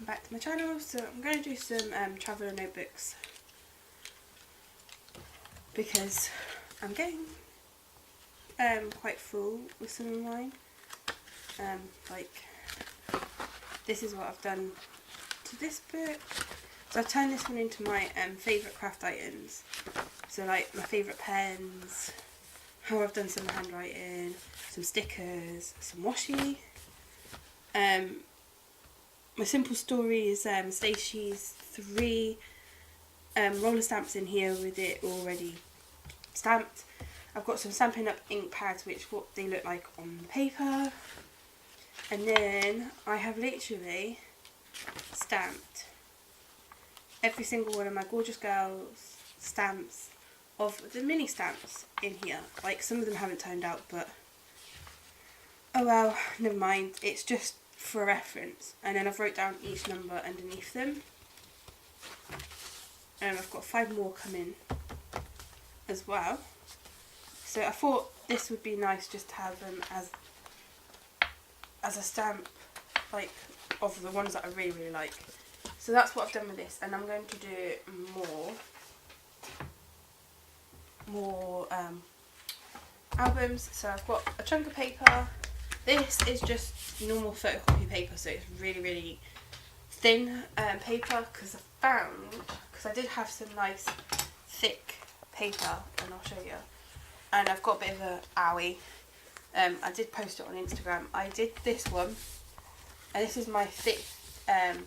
back to my channel. So I'm going to do some traveller notebooks because I'm getting quite full with some of mine. Like, this is what I've done to this book. So I've turned this one into my favourite craft items. So like my favourite pens, how I've done some handwriting, some stickers, some washi. My simple story is Stacey's 3 roller stamps in here with it already stamped. I've got some Stampin' Up ink pads, which what they look like on the paper. And then I have literally stamped every single one of my Gorjuss Girls stamps of the mini stamps in here. Like, some of them haven't turned out, but oh well, never mind. It's just for reference. And then I've wrote down each number underneath them. And I've got 5 more coming as well. So I thought this would be nice just to have them as a stamp, like, of the ones that I really, really like. So that's what I've done with this, and I'm going to do more albums. So I've got a chunk of paper. This is just normal photocopy paper, so it's really, really thin paper, because I did have some nice thick paper, and I'll show you. And I've got a bit of a owie. I did post it on Instagram. I did this one, and this is my thick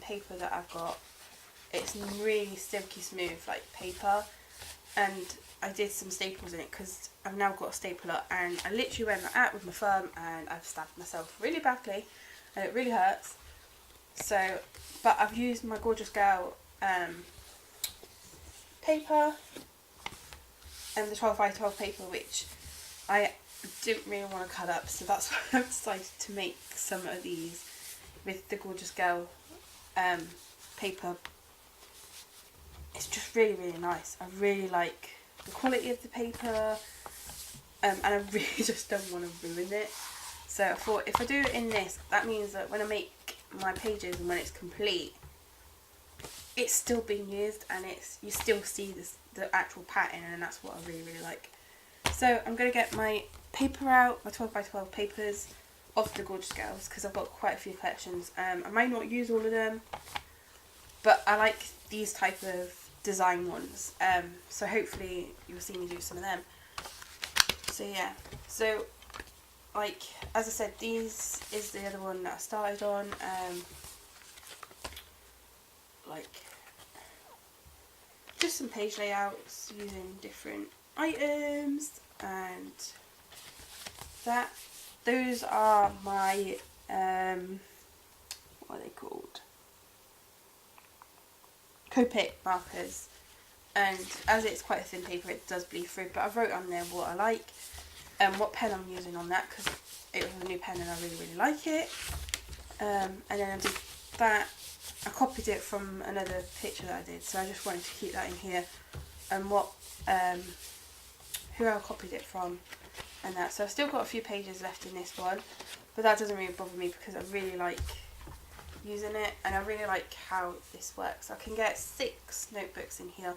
paper that I've got. It's really silky smooth, like paper, and I did some staples in it because I've now got a stapler, and I literally went like that with my thumb and I've stabbed myself really badly and it really hurts. So, but I've used my Gorjuss Girl paper and the 12x12 paper, which I didn't really want to cut up, so that's why I've decided to make some of these with the Gorjuss Girl paper. It's just really, really nice. I really like the quality of the paper, and I really just don't want to ruin it. So I thought, if I do it in this, that means that when I make my pages and when it's complete, it's still being used, and you still see the actual pattern, and that's what I really, really like. So I'm going to get my paper out, my 12x12 papers of the Gorjuss Girls, because I've got quite a few collections. I might not use all of them, but I like these type of design ones, so hopefully you'll see me do some of them. So yeah, so like, as I said, these is the other one that I started on. Like, just some page layouts using different items, and those are my what are they called, Copic markers, and as it's quite a thin paper it does bleed through, but I wrote on there what I like and what pen I'm using on that, because it was a new pen and I really, really like it. And then I did that. I copied it from another picture that I did, so I just wanted to keep that in here, and who I copied it from and that. So I've still got a few pages left in this one, but that doesn't really bother me because I really like using it, and I really like how this works. I can get 6 notebooks in here.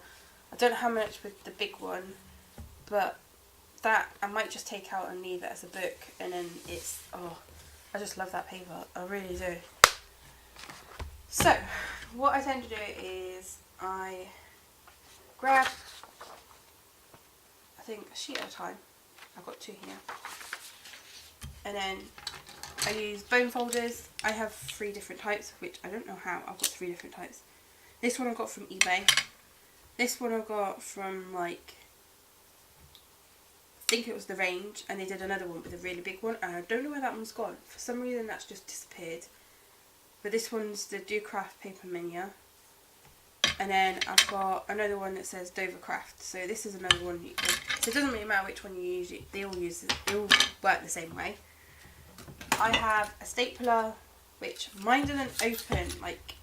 I don't know how much with the big one, but that I might just take out and leave it as a book, and then it's, oh, I just love that paper, I really do. So what I tend to do is I grab, I think, a sheet at a time. I've got 2 here, and then I use bone folders. I have 3 different types, which I don't know how. I've got 3 different types. This one I got from eBay. This one I got from, like, I think it was The Range, and they did another one with a really big one, and I don't know where that one's gone. For some reason that's just disappeared. But this one's the Do Craft Paper Mania. And then I've got another one that says Dover Craft. So this is another one. So it doesn't really matter which one you use. They all work the same way. I have a stapler, which mine doesn't open, like,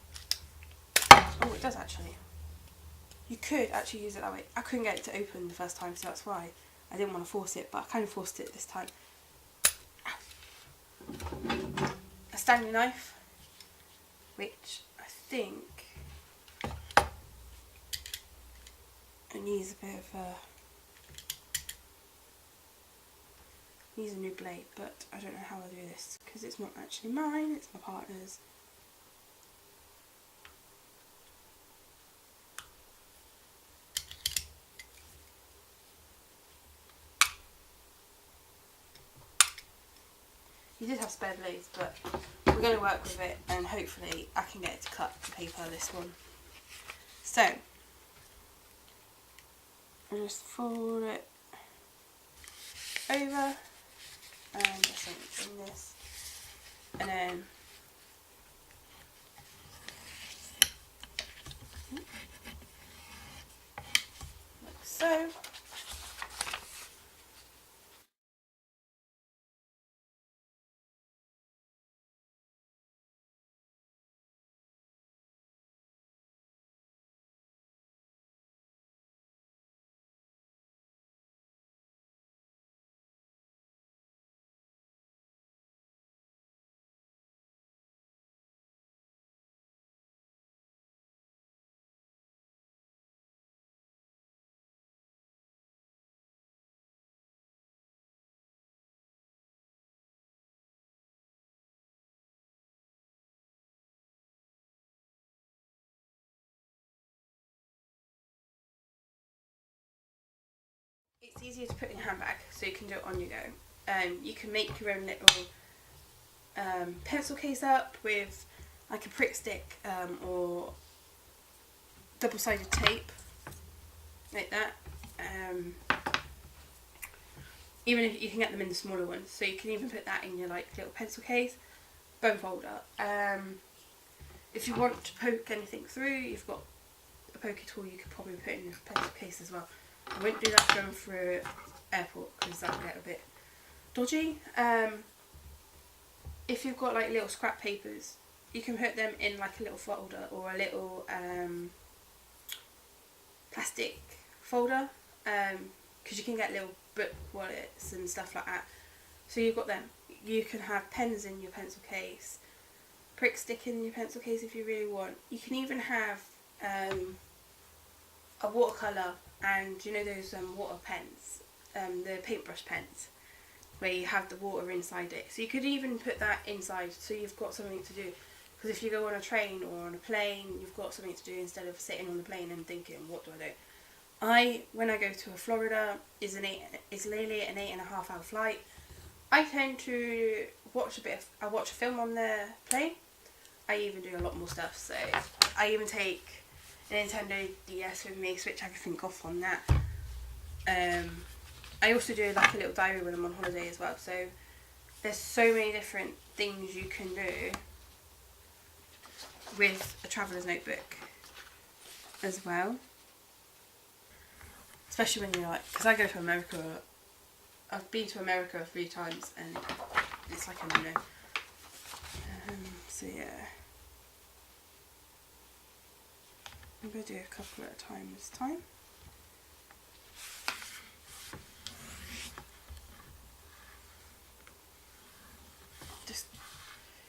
oh, it does actually. You could actually use it that way. I couldn't get it to open the first time, so that's why I didn't want to force it, but I kind of forced it this time. A Stanley knife, which I think it needs a bit of needs a new blade, but I don't know how I'll do this because it's not actually mine, it's my partner's. He did have spare blades, but we're going to work with it and hopefully I can get it to cut the paper, this one. So, I'll just fold it over and just in this, and then like so. It's easier to put in a handbag, so you can do it on your go. You can make your own little pencil case up with like a prick stick or double-sided tape, like that. Even if you can get them in the smaller ones, so you can even put that in your like little pencil case, bone folder. If you want to poke anything through, you've got a pokey tool you could probably put in your pencil case as well. I wouldn't do that going through airport because that will get a bit dodgy. If you've got like little scrap papers, you can put them in like a little folder or a little plastic folder, because you can get little book wallets and stuff like that. So you've got them. You can have pens in your pencil case, prick stick in your pencil case if you really want. You can even have a watercolour, and you know those water pens, the paintbrush pens, where you have the water inside it. So you could even put that inside, so you've got something to do. Because if you go on a train or on a plane, you've got something to do instead of sitting on the plane and thinking, what do I do? When I go to Florida, it's nearly an 8.5 hour flight. I tend to watch I watch a film on the plane. I even do a lot more stuff, so I even take a Nintendo DS with me, switch everything off on that. I also do like a little diary when I'm on holiday as well, so there's so many different things you can do with a traveller's notebook as well. Especially when you're like, because I go to America, I've been to America 3 times and it's like a no-no. So yeah, I'm going to do a couple at a time this time. Just,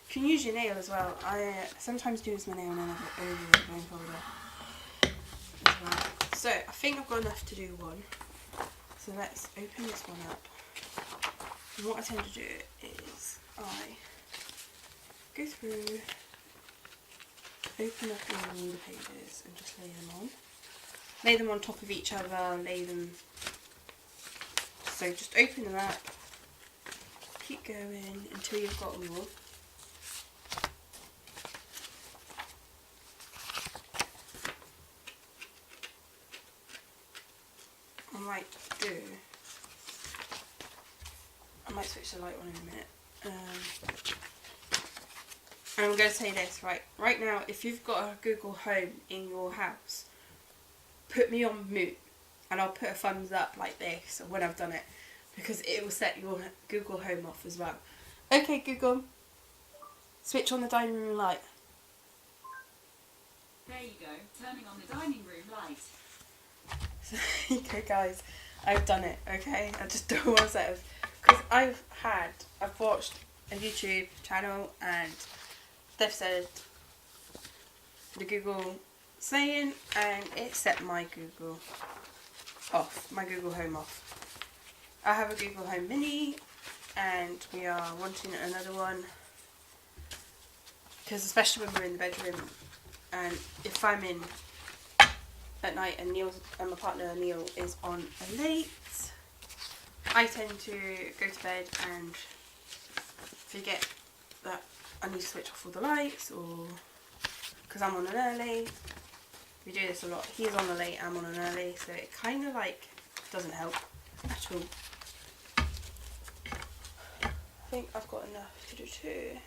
you can use your nail as well. I sometimes use my nail and then I have it over the bone folder as well. So I think I've got enough to do one. So let's open this one up. And what I tend to do is I go through, open up all the pages and just lay them on. Lay them on top of each other, lay them, so just open them up, keep going until you've got them all. I might switch the light on in a minute. And I'm going to say this, right now, if you've got a Google Home in your house, put me on mute and I'll put a thumbs up like this when I've done it, because it will set your Google Home off as well. Okay Google, switch on the dining room light. There you go, turning on the dining room light. Okay guys, I've done it, okay? I just don't want to set of, because I've watched a YouTube channel and they've said the Google saying, and it set my Google off, my Google Home off. I have a Google Home Mini, and we are wanting another one, because especially when we're in the bedroom, and if I'm in at night and my partner Neil is on late, I tend to go to bed and forget that I need to switch off all the lights, or because I'm on an early. We do this a lot. He's on a late, I'm on an early, so it kind of like doesn't help at all. I think I've got enough to do too.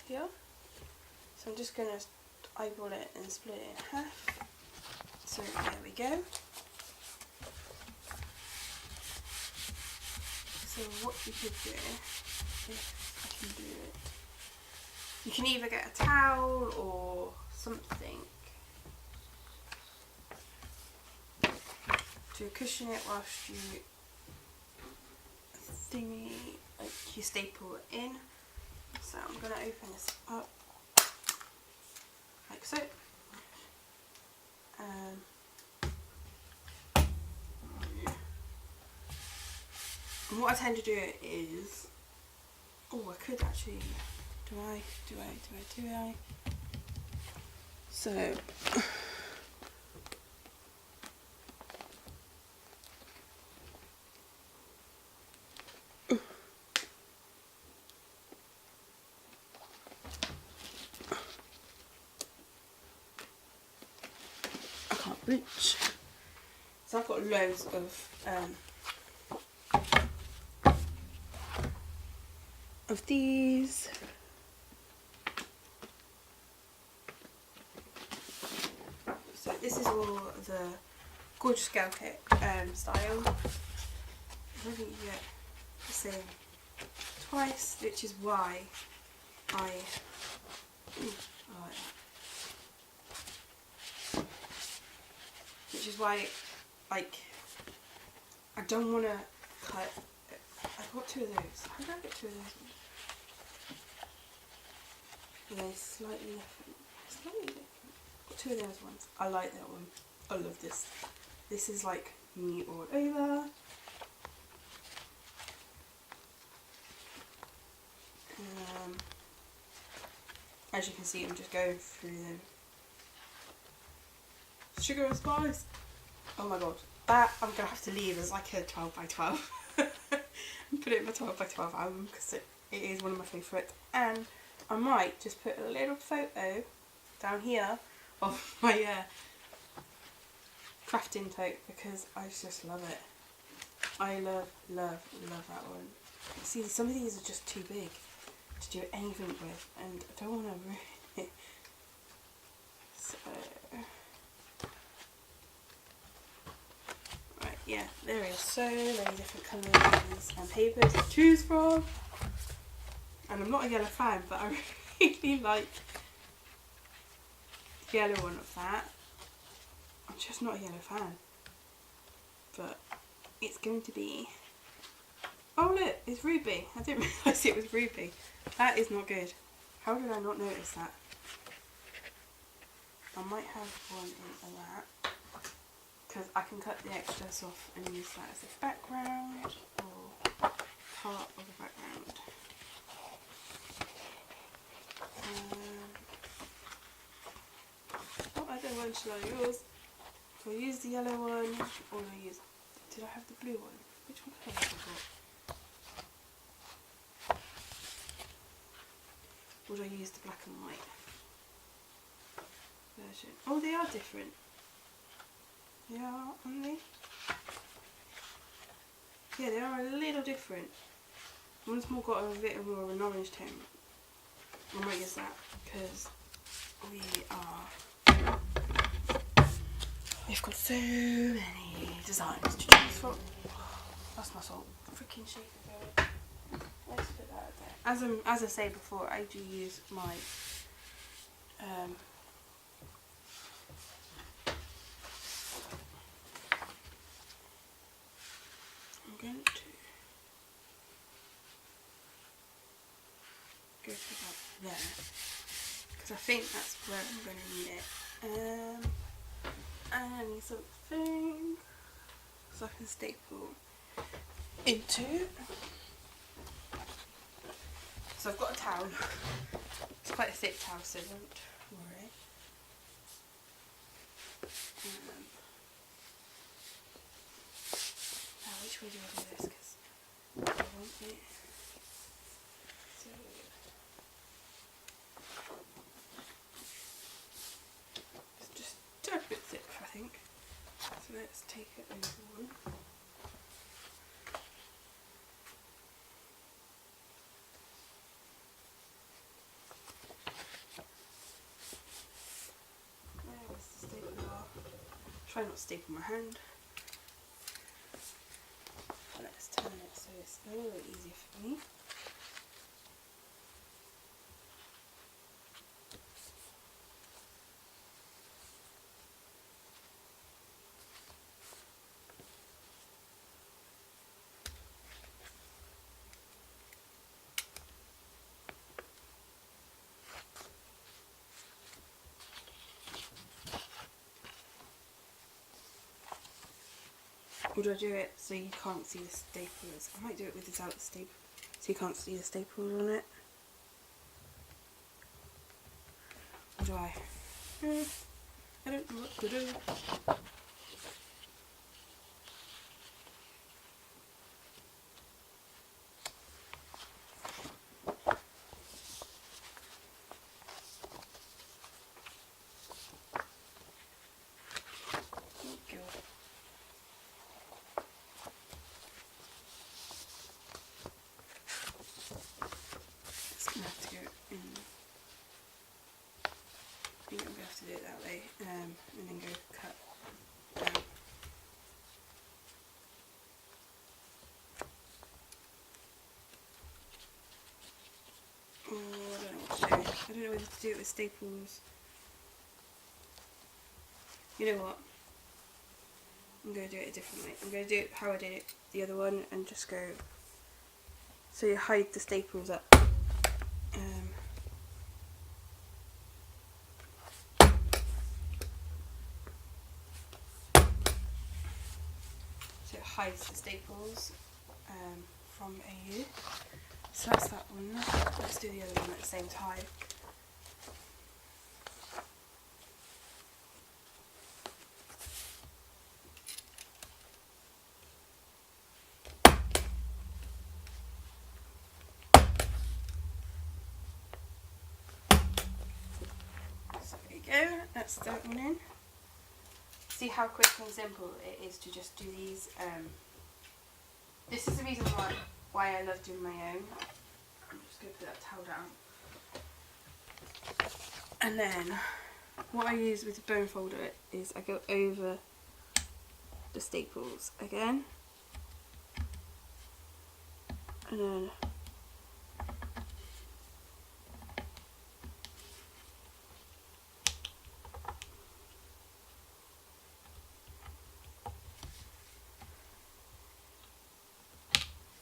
Yeah. So I'm just gonna eyeball it and split it in half. So there we go. So what you could do, if I can do it, you can either get a towel or something to cushion it whilst you thingy, like you staple it in. So I'm going to open this up like so. And what I tend to do is, oh, I could actually, do I? So, I can't reach. So I've got loads of these. So this is all the Gorjuss Girl Kit style. I think you get the same twice, which is why I like that. Which is why, like, I don't want to cut. I've got two of those. How did I get two of those? Yeah, slightly different. Got two of those ones. I like that one. I love this. This is like me all over. As you can see, I'm just going through them. Sugar and spice. Oh my god. That I'm going to have to leave as like a 12 by 12. And put it in my 12 by 12 album because it is one of my favourites. And I might just put a little photo down here of my crafting tote because I just love it. I love that one. See, some of these are just too big to do anything with, and I don't want to ruin it. So, right, yeah, there is so many different colours and papers to choose from. And I'm not a yellow fan, but I really like the yellow one of that. I'm just not a yellow fan. But it's going to be... Oh look, it's ruby. I didn't realise it was ruby. That is not good. How did I not notice that? I might have one in that. Because I can cut the excess off and use that as a background or part of the background. What other one should I use? Do I use the yellow one or do I use... Did I have the blue one? Which one have I got? Or do I use the black and white version? Oh, they are different. They are, aren't they? Yeah, they are a little different. One's more got a bit more of an orange tone. I might use that because we've got so many designs to choose from. That's my salt. Freaking shaker going. Let's put that there. As I say before, I do use my I'm going to go to about there because I think that's where I'm going to need it. And I need something so I can staple into. So I've got a towel. It's quite a thick towel, so don't worry. Now which way do I do this? Because I want it. So it's just a bit thick, I think. So let's take it over one. Where's the stapler? Try not to staple my hand. Let's turn it so it's a little easier for me. Or do I do it so you can't see the staplers? I might do it with without the staple, so you can't see the staples on it. Or do I? I don't know what to do. To do it that way, and then go cut down. Oh, I don't know what to do. I don't know whether to do it with staples. You know what? I'm going to do it a different way. I'm going to do it how I did it the other one and just go so you hide the staples up. So it hides the staples from AU. So that's that one. Let's do the other one at the same time. So there you go, that's that one in. See how quick and simple it is to just do these. This is the reason why I love doing my own. I'm just going to put that towel down. And then what I use with the bone folder is I go over the staples again. And then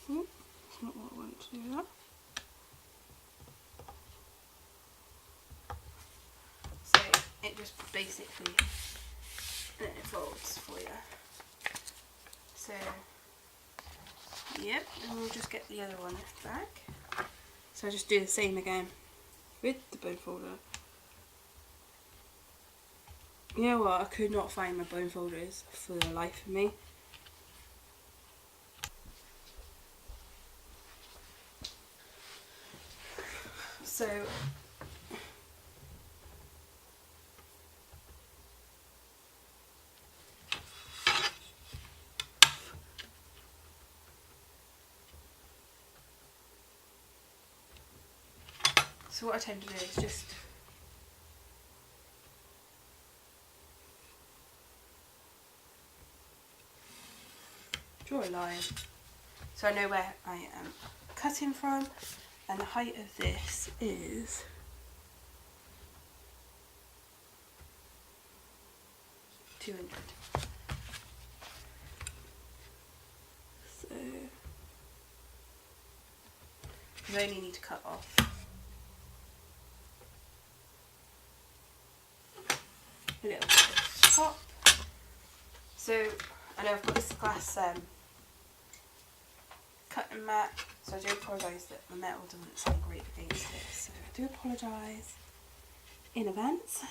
that's not what I want to do that. So it just basically then it folds for you. So yep, and we'll just get the other one back. So I just do the same again with the bone folder. You know what, I could not find my bone folders for the life of me. So what I tend to do is just draw a line so I know where I am cutting from, and the height of this is 200. So you only need to cut off So I know I've got this glass cutting mat, so I do apologise that my metal doesn't sound great against it, so I do apologise in advance.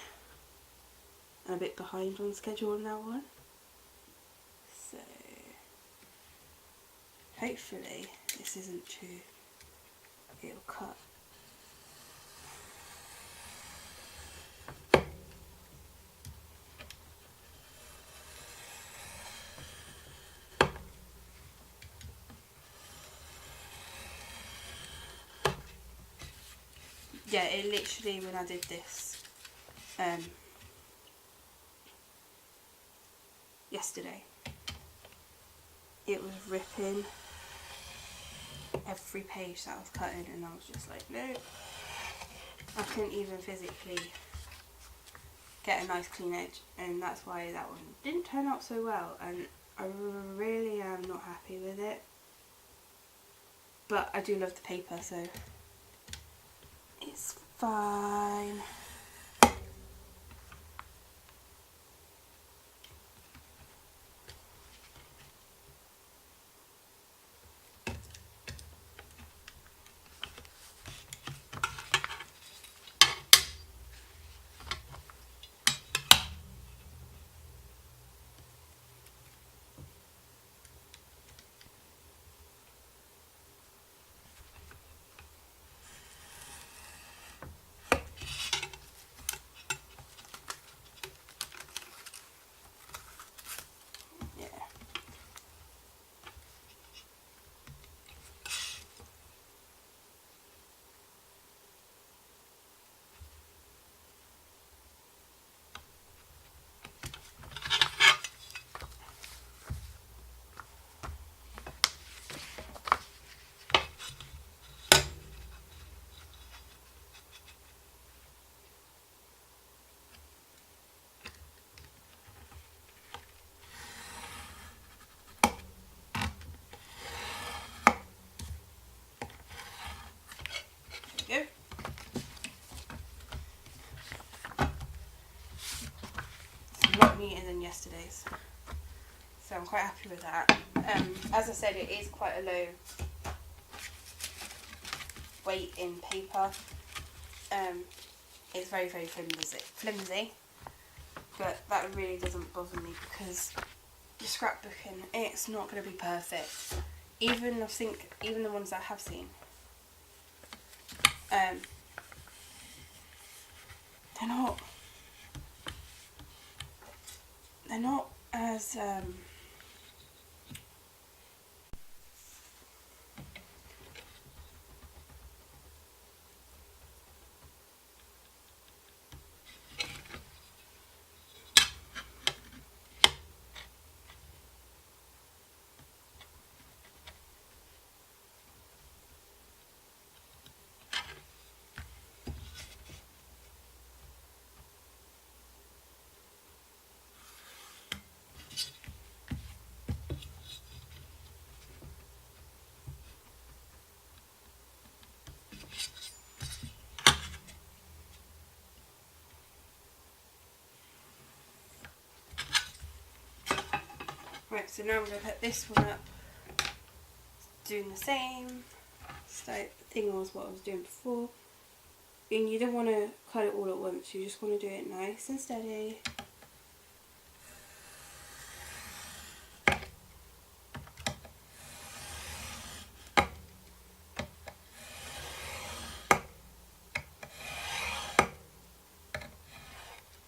I'm a bit behind on schedule on that one, so hopefully this isn't too, it'll cut. Yeah, it literally, when I did this yesterday, it was ripping every page that I was cutting, and I was just like, no, I couldn't even physically get a nice clean edge, and that's why that one didn't turn out so well, and I really am not happy with it, but I do love the paper, so it's fine. There we go. It's a lot neater than yesterday's, so I'm quite happy with that. As I said, it is quite a low weight in paper. It's very, very flimsy, but that really doesn't bother me because the scrapbooking, it's not going to be perfect. Even the ones that I have seen, they're not as right. So now I'm going to put this one up, doing the same thing as what I was doing before. And you don't want to cut it all at once, you just want to do it nice and steady.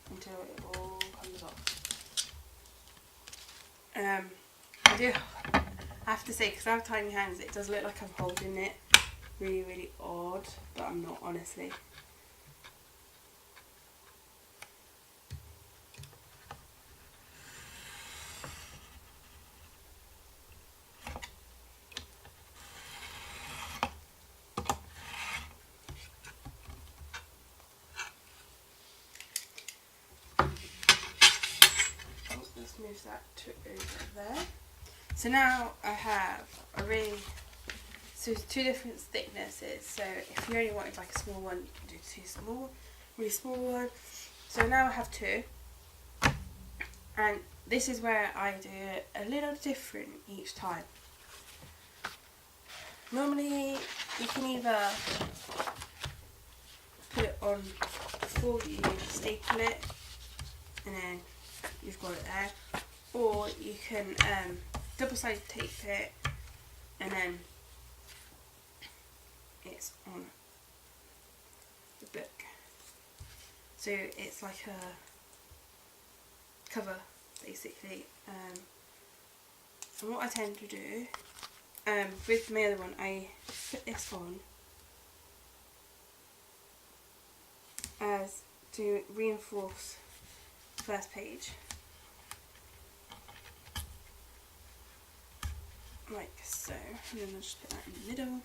Until it all comes off. I do have to say, because I have tiny hands, it does look like I'm holding it really, really odd, but I'm not, honestly. Let's move that to over there. So now I have so it's two different thicknesses. So if you only wanted like a small one, you can do two small, really small one. So now I have two, and this is where I do it a little different each time. Normally you can either put it on before you staple it and then you've got it there, or you can double-sided tape it and then it's on the book. So it's like a cover basically. And what I tend to do with my other one, I put this on as to reinforce the first page, like so, and then I'll just put that in the middle.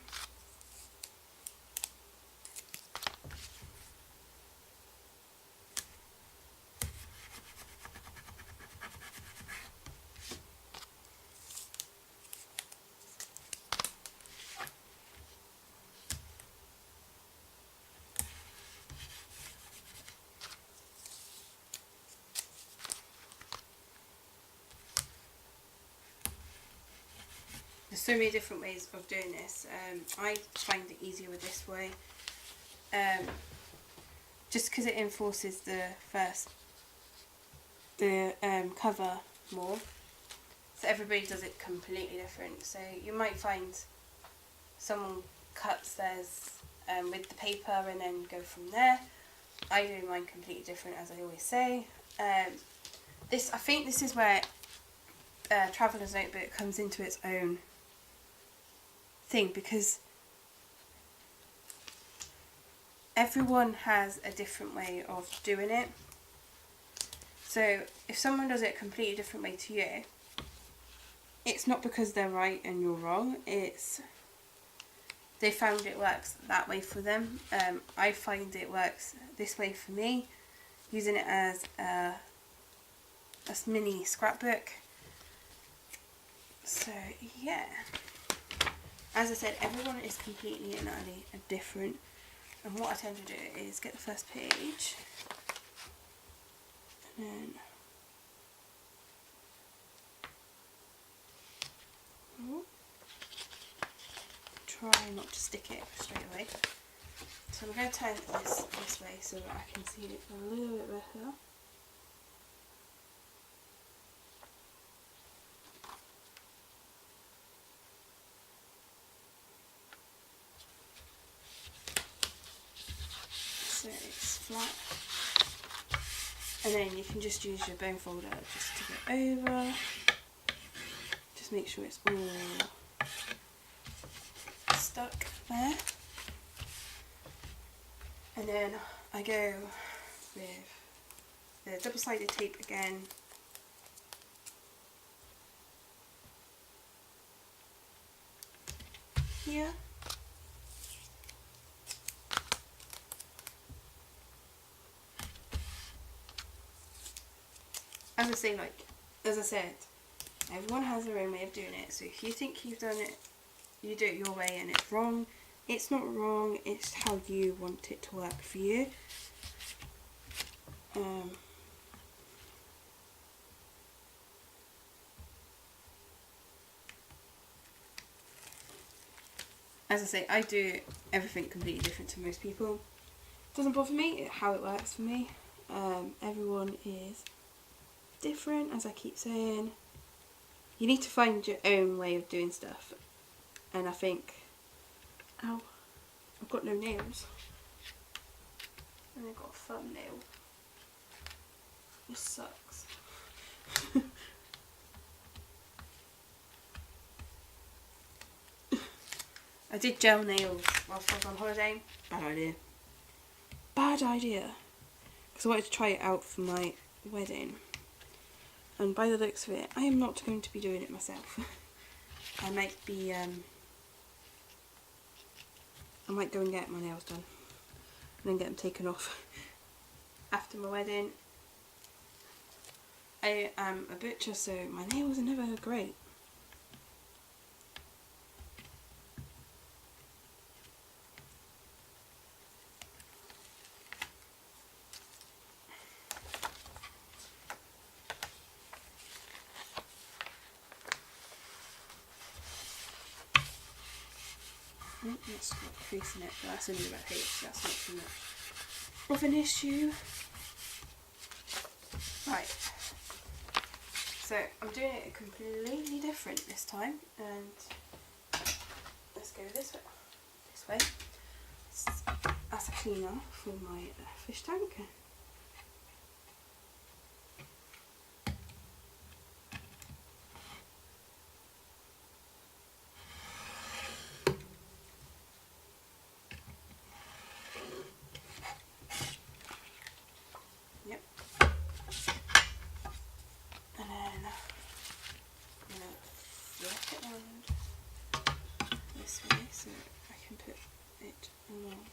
There's so many different ways of doing this. I find it easier with this way, just because it enforces the cover more. So everybody does it completely different. So you might find someone cuts theirs with the paper and then go from there. I do mine completely different, as I always say. I think this is where Traveller's Notebook comes into its own thing, because everyone has a different way of doing it. So if someone does it a completely different way to you, it's not because they're right and you're wrong, it's they found it works that way for them. I find it works this way for me, using it as a mini scrapbook. So yeah, as I said, everyone is completely and utterly different, and what I tend to do is get the first page and then try not to stick it straight away. So I'm going to turn this way so that I can see it a little bit better. So it's flat, and then you can just use your bone folder just to go over, just make sure it's all stuck there, and then I go with the double-sided tape again, here. As I said, everyone has their own way of doing it. So if you think you've done it, you do it your way and it's wrong. It's not wrong, it's how you want it to work for you. As I say, I do everything completely different to most people. Doesn't bother me how it works for me. Everyone is different, as I keep saying. You need to find your own way of doing stuff, and I think, ow, I've got no nails, and I've got a thumbnail. This sucks. I did gel nails whilst I was on holiday. Bad idea. Bad idea. Because I wanted to try it out for my wedding. And by the looks of it, I am not going to be doing it myself. I might go and get my nails done. And then get them taken off after my wedding. I am a butcher, so my nails are never great. That's got a crease in it, but that's only about 8, so that's not too much of an issue. Right, so I'm doing it completely different this time, and let's go this way. That's a cleaner for my fish tank. Yep. And then I'm going to flip it around this way so I can put it along.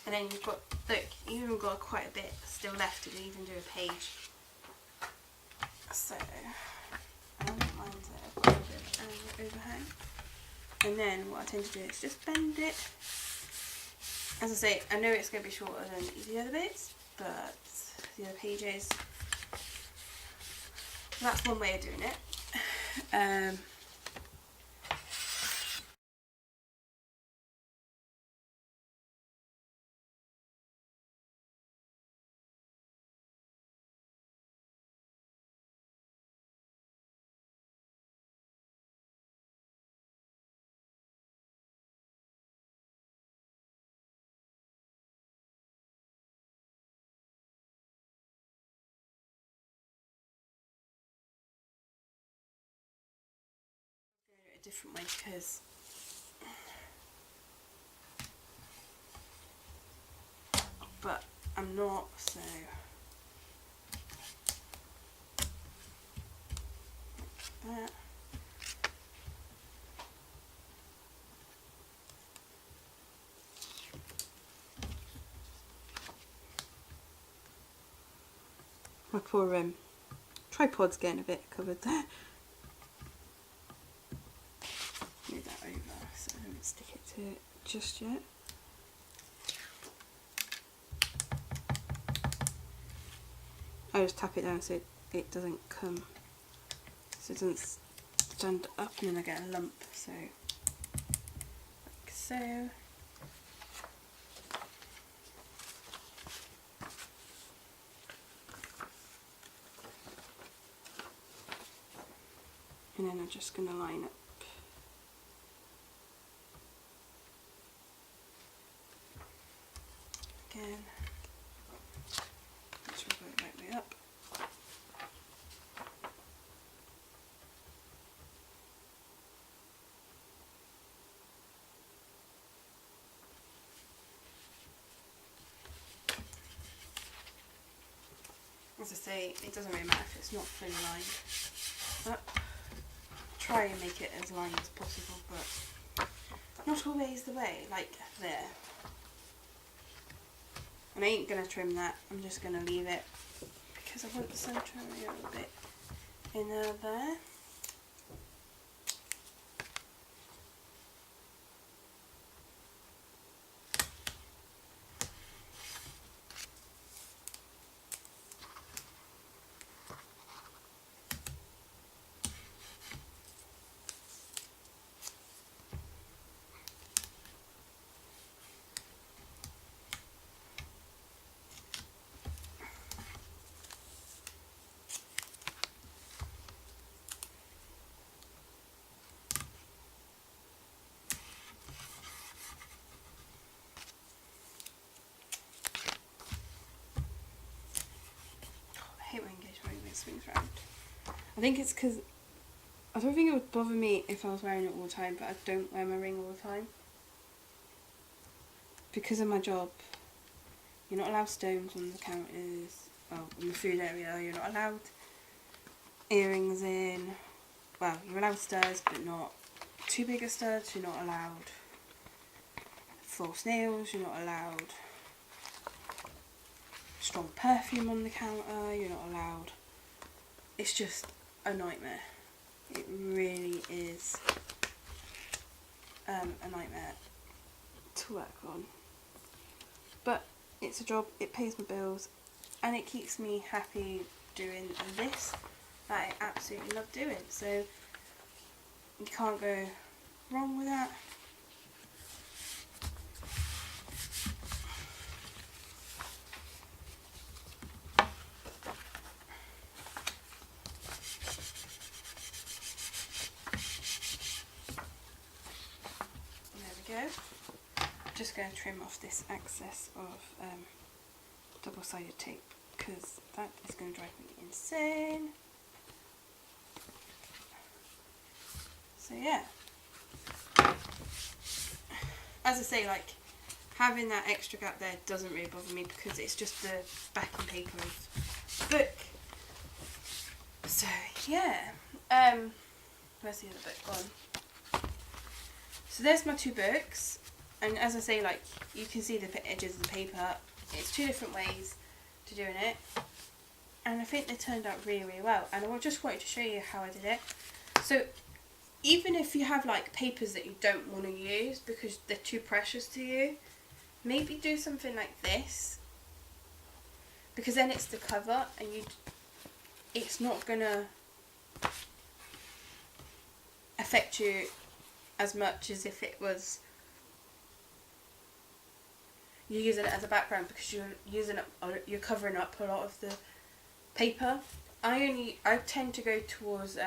And then you've got, look, you've even got quite a bit still left to even do a page. So, I don't mind that I've got a bit of an overhang. And then what I tend to do is just bend it. As I say, I know it's going to be shorter than the other bits, but the other pages, that's one way of doing it. A different way because but I'm not, so like that. My poor tripod's getting a bit covered there. Move that over so I don't stick it to it just yet. I just tap it down so it doesn't come, so it doesn't stand up and then I get a lump, so like so. And then I'm just going to line up again. Make sure I've got it right way up. As I say, it doesn't really matter if it's not fully lined up. Try and make it as lined as possible, but not always the way, like there. And I ain't going to trim that, I'm just going to leave it because I want the centre a little bit in there. I hate my engagement ring swings round. I think it's because I don't think it would bother me if I was wearing it all the time, but I don't wear my ring all the time. Because of my job, you're not allowed stones on the counters, well, in the food area, you're not allowed earrings in, well, you're allowed studs, but not too big of studs, you're not allowed false nails, you're not allowed strong perfume on the counter, you're not allowed. It's just a nightmare. It really is a nightmare to work on. But it's a job, it pays my bills, and it keeps me happy doing this that I absolutely love doing. So you can't go wrong with that. There we go. I'm just going to trim off this excess of double-sided tape because that is going to drive me insane. So yeah, as I say, like, having that extra gap there doesn't really bother me because it's just the backing paper of the book. So yeah, where's the other book gone? So there's my two books, and as I say, like, you can see the edges of the paper. It's two different ways to doing it, and I think they turned out really, really well, and I just wanted to show you how I did it. So even if you have like papers that you don't want to use because they're too precious to you, maybe do something like this, because then it's the cover and it's not gonna affect you as much as if it was you're using it as a background, because you're covering up a lot of the paper. I tend to go towards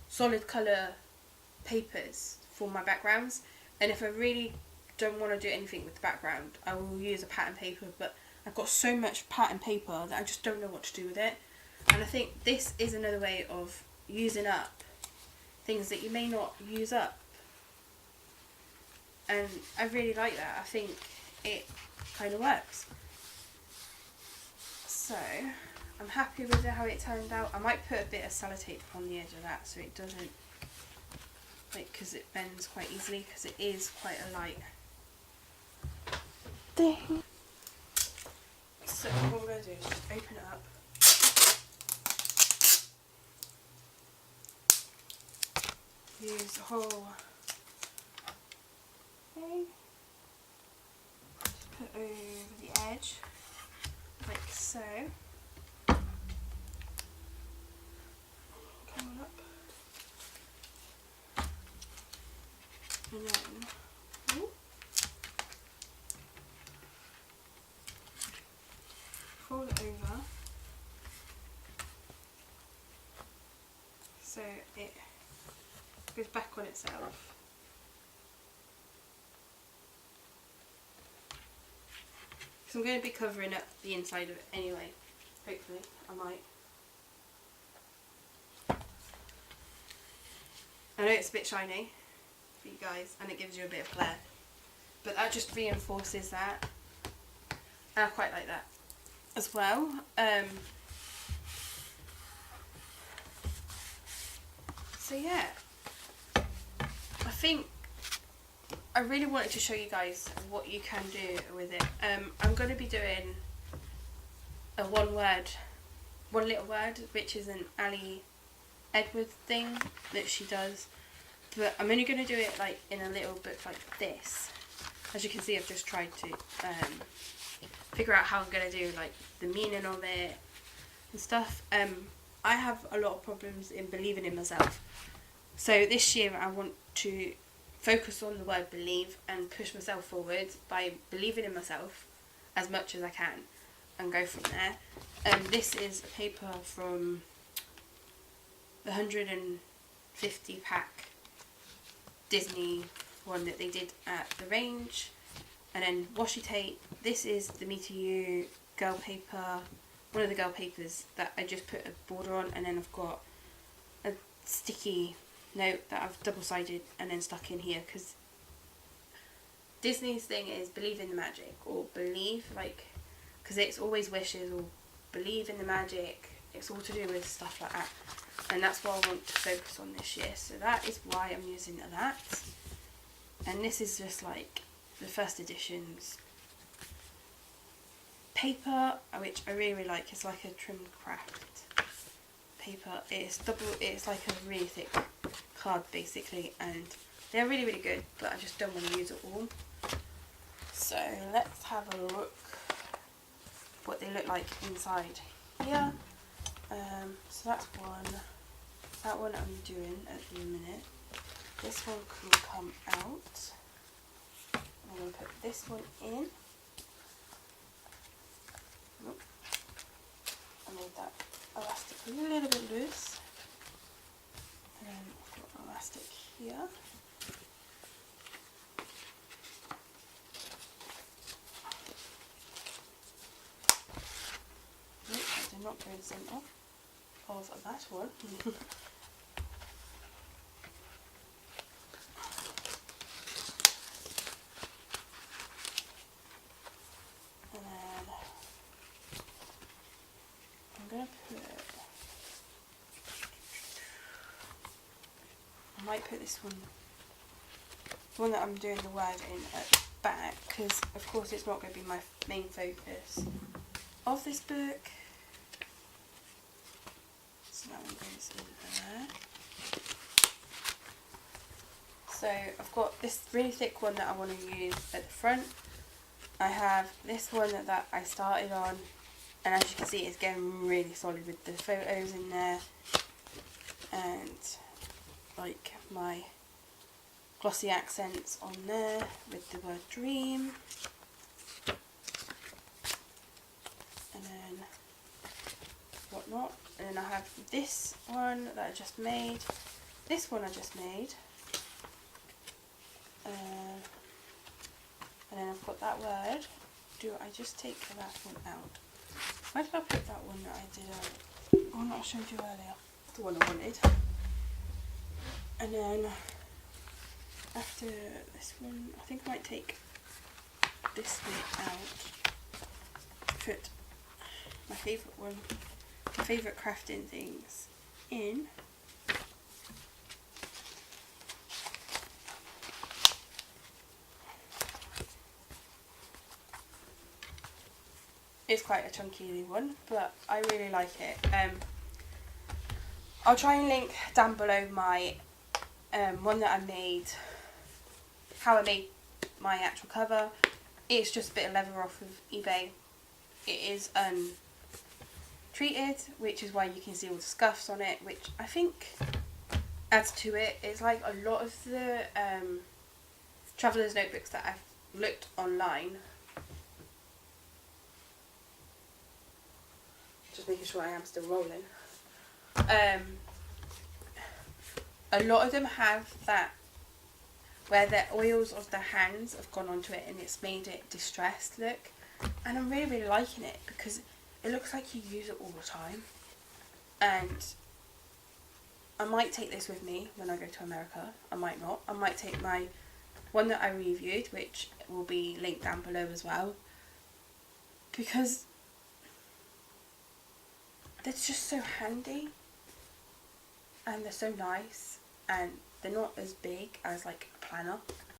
solid colour papers for my backgrounds, and if I really don't want to do anything with the background, I will use a pattern paper, but I've got so much pattern paper that I just don't know what to do with it. And I think this is another way of using up things that you may not use up, and I really like that. I think it kind of works. So I'm happy with how it turned out. I might put a bit of sellotape on the edge of that so it doesn't, like, because it bends quite easily, because it is quite a light thing. So what I'm going to do is just open it up. Use the whole thing. Just put over the edge, like so. Come on up. And then fold it over so it goes back on itself. So I'm going to be covering up the inside of it anyway. Hopefully, I might. I know it's a bit shiny for you guys, and it gives you a bit of glare, but that just reinforces that, and I quite like that as well. So yeah, I think I really wanted to show you guys what you can do with it. I'm going to be doing a one little word, which is an Ali Edward thing that she does, but I'm only going to do it like in a little book like this. As you can see, I've just tried to figure out how I'm going to do like the meaning of it and stuff. I have a lot of problems in believing in myself, so this year I want to focus on the word believe and push myself forward by believing in myself as much as I can and go from there. This is a paper from the 150 pack Disney one that they did at the range, and then washi tape. This is the Me to You girl paper, one of the girl papers that I just put a border on, and then I've got a sticky note that I've double-sided and then stuck in here, because Disney's thing is believe in the magic, or believe, like, because it's always wishes, or believe in the magic. It's all to do with stuff like that, and that's what I want to focus on this year. So that is why I'm using that. And this is just like the first editions paper, which I really, really like. It's like a trim craft paper. It's like a really thick card basically, and they're really, really good, but I just don't want to use it all. So let's have a look what they look like inside here. So that's one. That one I'm doing at the minute. This one can come out. I'm going to put this one in. Oop. I made that elastic a little bit loose. And then I've got elastic here. Nope, I did not go in the centre of that one. And then I'm going to put, I might put this one, the one that I'm doing the word in at the back, because of course it's not going to be my main focus of this book. So that one goes in there. So I've got this really thick one that I want to use at the front. I have this one that I started on, and as you can see it's getting really solid with the photos in there, and like my glossy accents on there with the word dream, and then whatnot. And then I have this one that I just made, this one I just made, and then I've got that word. Do I just take that one out? Where did I put that one that I did earlier? Oh, that I showed you earlier. The one I wanted. And then after this one, I think I might take this one out. Put my favourite one, my favourite crafting things in. It's quite a chunky one, but I really like it. I'll try and link down below my one that I made, how I made my actual cover. It's just a bit of leather off of eBay. It is treated, which is why you can see all the scuffs on it, which I think adds to it. It's like a lot of the traveller's notebooks that I've looked online. Just making sure I am still rolling. A lot of them have that where the oils of the hands have gone onto it and it's made it distressed look, and I'm really, really liking it because it looks like you use it all the time. And I might take this with me when I go to America. I might not. I might take my one that I reviewed, which will be linked down below as well, because they're just so handy and they're so nice, and they're not as big as like a planner.